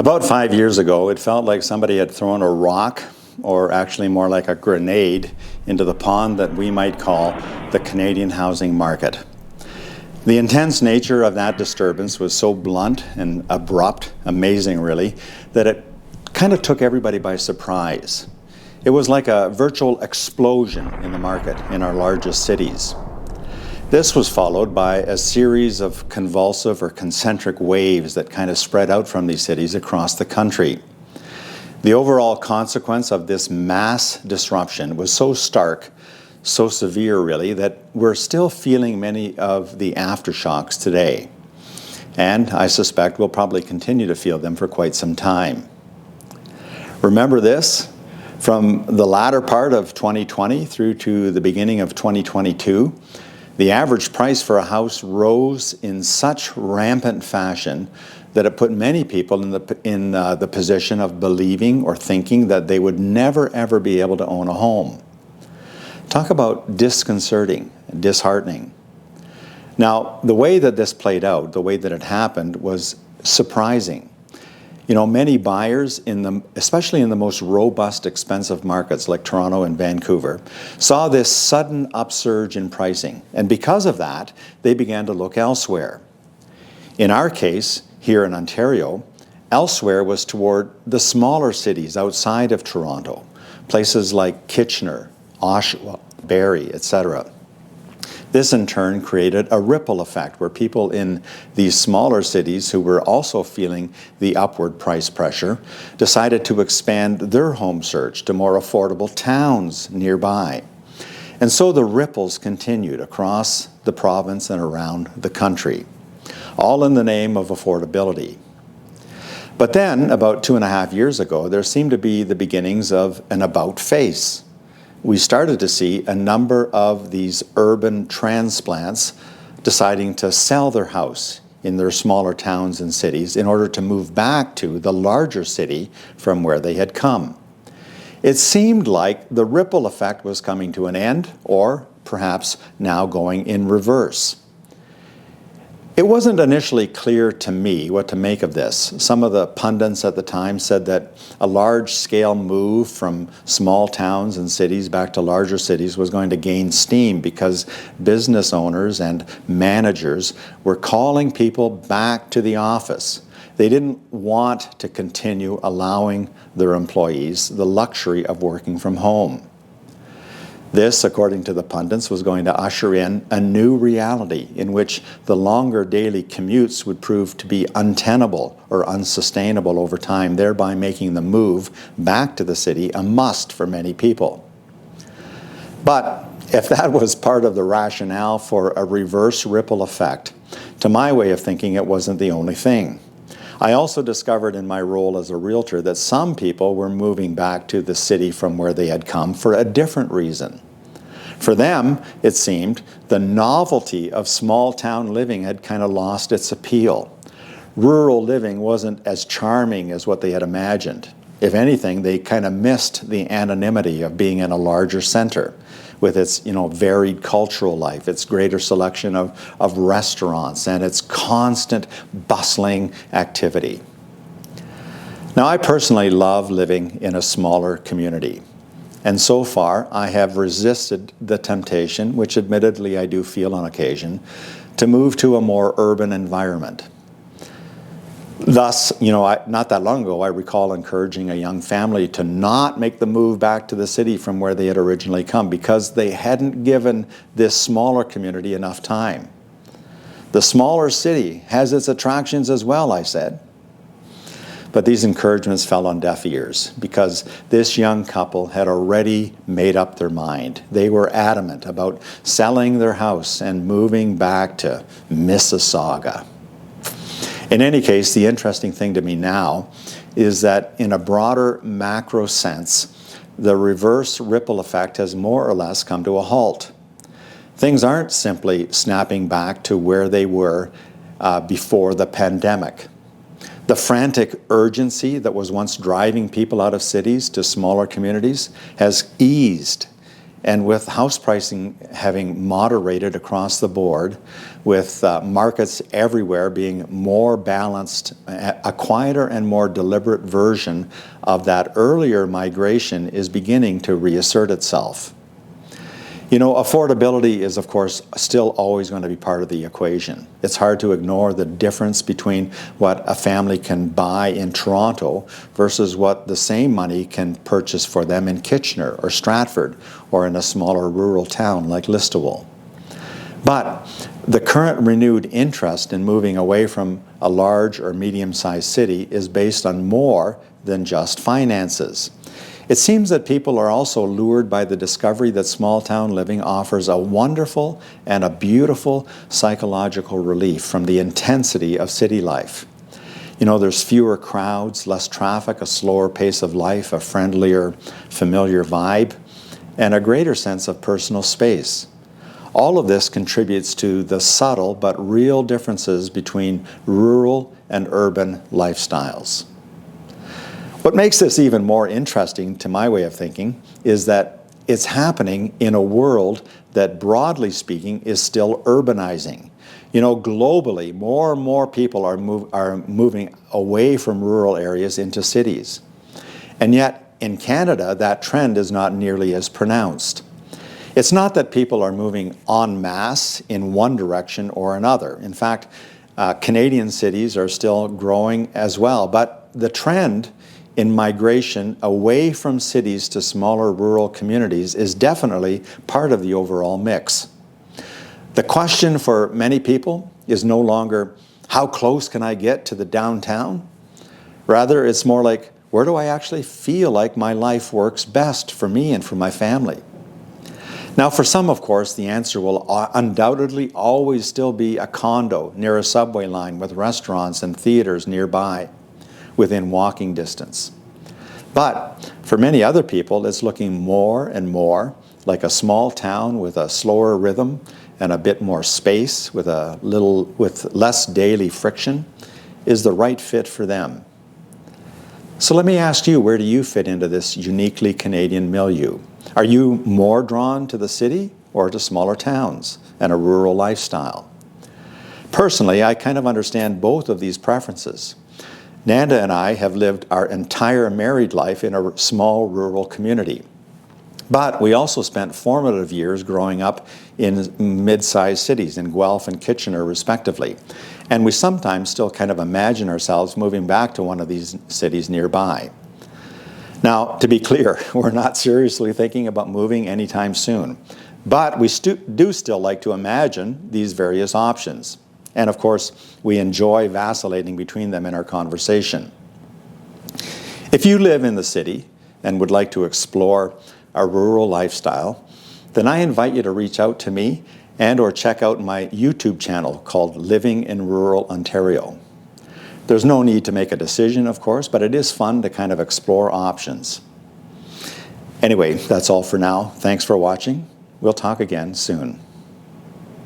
About 5 years ago, it felt like somebody had thrown a rock, or actually more like a grenade, into the pond that we might call the Canadian housing market. The intense nature of that disturbance was so blunt and abrupt, amazing really, that it kind of took everybody by surprise. It was like a virtual explosion in the market in our largest cities. This was followed by a series of convulsive or concentric waves that kind of spread out from these cities across the country. The overall consequence of this mass disruption was so stark, so severe really, that we're still feeling many of the aftershocks today. And I suspect we'll probably continue to feel them for quite some time. Remember this, from the latter part of 2020 through to the beginning of 2022, the average price for a house rose in such rampant fashion that it put many people in the position of believing or thinking that they would never ever be able to own a home. Talk about disconcerting, disheartening. Now, the way that this played out, the way that it happened, was surprising. You know, many buyers, especially in the most robust, expensive markets like Toronto and Vancouver, saw this sudden upsurge in pricing. And because of that, they began to look elsewhere. In our case, here in Ontario, elsewhere was toward the smaller cities outside of Toronto, places like Kitchener, Oshawa, Barrie, etc. This in turn created a ripple effect where people in these smaller cities who were also feeling the upward price pressure decided to expand their home search to more affordable towns nearby. And so the ripples continued across the province and around the country, all in the name of affordability. But then, about 2.5 years ago, there seemed to be the beginnings of an about face. We started to see a number of these urban transplants deciding to sell their house in their smaller towns and cities in order to move back to the larger city from where they had come. It seemed like the ripple effect was coming to an end, or perhaps now going in reverse. It wasn't initially clear to me what to make of this. Some of the pundits at the time said that a large-scale move from small towns and cities back to larger cities was going to gain steam because business owners and managers were calling people back to the office. They didn't want to continue allowing their employees the luxury of working from home. This, according to the pundits, was going to usher in a new reality in which the longer daily commutes would prove to be untenable or unsustainable over time, thereby making the move back to the city a must for many people. But if that was part of the rationale for a reverse ripple effect, to my way of thinking, it wasn't the only thing. I also discovered in my role as a realtor that some people were moving back to the city from where they had come for a different reason. For them, it seemed, the novelty of small town living had kind of lost its appeal. Rural living wasn't as charming as what they had imagined. If anything, they kind of missed the anonymity of being in a larger center with its, varied cultural life, its greater selection of restaurants, and its constant bustling activity. Now, I personally love living in a smaller community. And so far, I have resisted the temptation, which admittedly I do feel on occasion, to move to a more urban environment. Thus, not that long ago, I recall encouraging a young family to not make the move back to the city from where they had originally come because they hadn't given this smaller community enough time. The smaller city has its attractions as well, I said. But these encouragements fell on deaf ears because this young couple had already made up their mind. They were adamant about selling their house and moving back to Mississauga. In any case, the interesting thing to me now is that in a broader macro sense, the reverse ripple effect has more or less come to a halt. Things aren't simply snapping back to where they were before the pandemic. The frantic urgency that was once driving people out of cities to smaller communities has eased And with house pricing having moderated across the board, with markets everywhere being more balanced, a quieter and more deliberate version of that earlier migration is beginning to reassert itself. You know, affordability is, of course, still always going to be part of the equation. It's hard to ignore the difference between what a family can buy in Toronto versus what the same money can purchase for them in Kitchener or Stratford or in a smaller rural town like Listowel. But the current renewed interest in moving away from a large or medium-sized city is based on more than just finances. It seems that people are also lured by the discovery that small-town living offers a wonderful and a beautiful psychological relief from the intensity of city life. You know, there's fewer crowds, less traffic, a slower pace of life, a friendlier, familiar vibe, and a greater sense of personal space. All of this contributes to the subtle but real differences between rural and urban lifestyles. What makes this even more interesting, to my way of thinking, is that it's happening in a world that, broadly speaking, is still urbanizing. You know, globally, more and more people are moving away from rural areas into cities. And yet, in Canada, that trend is not nearly as pronounced. It's not that people are moving en masse in one direction or another. In fact, Canadian cities are still growing as well, but the trend in migration away from cities to smaller rural communities is definitely part of the overall mix. The question for many people is no longer, how close can I get to the downtown? Rather, it's more like, where do I actually feel like my life works best for me and for my family? Now, for some, of course, the answer will undoubtedly always still be a condo near a subway line with restaurants and theaters nearby, within walking distance. But for many other people, it's looking more and more like a small town with a slower rhythm and a bit more space with less daily friction is the right fit for them. So let me ask you, where do you fit into this uniquely Canadian milieu? Are you more drawn to the city or to smaller towns and a rural lifestyle? Personally, I kind of understand both of these preferences. Nanda and I have lived our entire married life in a small rural community. But we also spent formative years growing up in mid-sized cities in Guelph and Kitchener, respectively. And we sometimes still kind of imagine ourselves moving back to one of these cities nearby. Now, to be clear, we're not seriously thinking about moving anytime soon. But we do still like to imagine these various options. And of course, we enjoy vacillating between them in our conversation. If you live in the city and would like to explore a rural lifestyle, then I invite you to reach out to me and or check out my YouTube channel called Living in Rural Ontario. There's no need to make a decision, of course, but it is fun to kind of explore options. Anyway, that's all for now. Thanks for watching. We'll talk again soon.